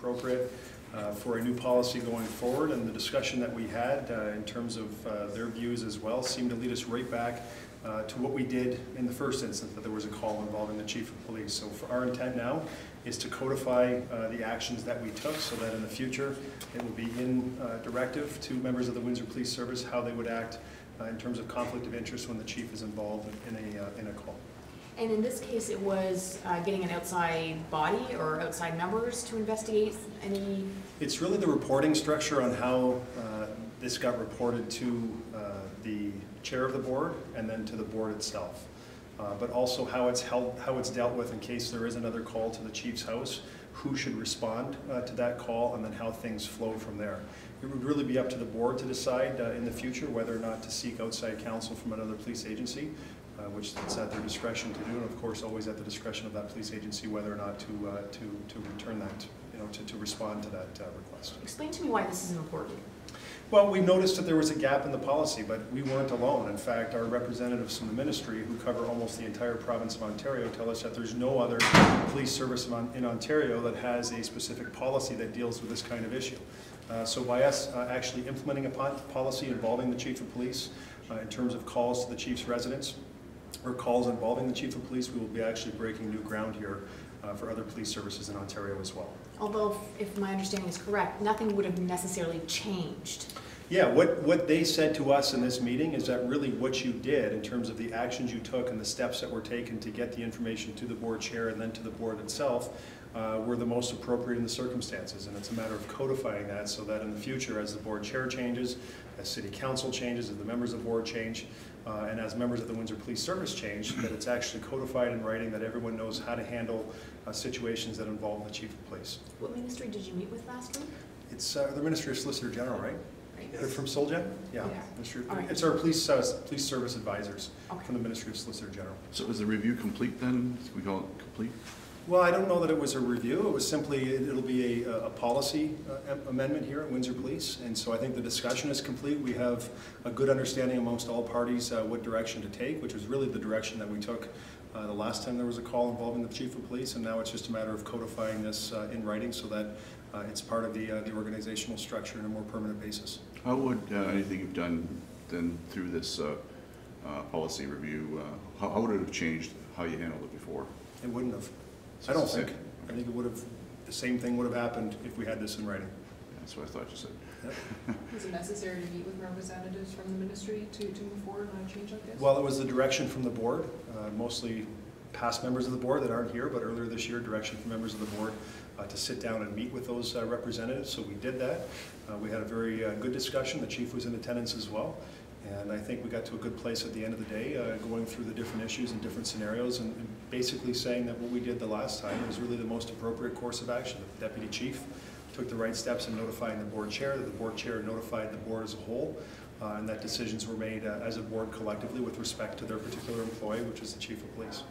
appropriate for a new policy going forward, and the discussion that we had in terms of their views as well seemed to lead us right back to what we did in the first instance, that there was a call involving the Chief of Police. So for our intent now is to codify the actions that we took so that in the future it will be in directive to members of the Windsor Police Service how they would act in terms of conflict of interest when the Chief is involved in a call. And in this case, it was getting an outside body or outside members to investigate any? It's really the reporting structure on how this got reported to the chair of the board and then to the board itself. But also how it's dealt with in case there is another call to the Chief's house, who should respond to that call, and then how things flow from there. It would really be up to the board to decide in the future whether or not to seek outside counsel from another police agency, which it's at their discretion to do, and of course always at the discretion of that police agency whether or not to return that, to respond to that request. Explain to me why this is important. Well, we noticed that there was a gap in the policy, but we weren't alone. In fact, our representatives from the ministry, who cover almost the entire province of Ontario, tell us that there's no other police service in Ontario that has a specific policy that deals with this kind of issue. So by us actually implementing a policy involving the Chief of Police in terms of calls to the Chief's residence or calls involving the Chief of Police, we will be actually breaking new ground here for other police services in Ontario as well. Although, if my understanding is correct, nothing would have necessarily changed. Yeah, what they said to us in this meeting is that really what you did in terms of the actions you took and the steps that were taken to get the information to the board chair and then to the board itself were the most appropriate in the circumstances. And it's a matter of codifying that so that in the future, as the board chair changes, as city council changes, as the members of the board change, and as members of the Windsor Police Service change, that it's actually codified in writing, that everyone knows how to handle situations that involve the Chief of Police. What ministry did you meet with last week? It's the Ministry of Solicitor General, right? They're from Solgen? Yeah. Right. It's our police service advisors from the Ministry of Solicitor General. So is the review complete then? We call it complete? Well, I don't know that it was a review. It was simply, it'll be a policy amendment here at Windsor Police. And so I think the discussion is complete. We have a good understanding amongst all parties what direction to take, which was really the direction that we took the last time there was a call involving the Chief of Police. And now it's just a matter of codifying this in writing so that it's part of the organizational structure on a more permanent basis. How would anything you've done then through this policy review, how would it have changed how you handled it before? It wouldn't have. I don't think. I think it would have, the same thing would have happened if we had this in writing. Yeah, that's what I thought you said. Yep. Is it necessary to meet with representatives from the ministry to move forward on a change like this? Well, it was the direction from the board, mostly past members of the board that aren't here, but earlier this year, direction from members of the board to sit down and meet with those representatives. So we did that. We had a very good discussion. The Chief was in attendance as well. And I think we got to a good place at the end of the day, going through the different issues and different scenarios and basically saying that what we did the last time was really the most appropriate course of action. The Deputy Chief took the right steps in notifying the board chair, that the board chair notified the board as a whole, and that decisions were made as a board collectively with respect to their particular employee, which is the Chief of Police.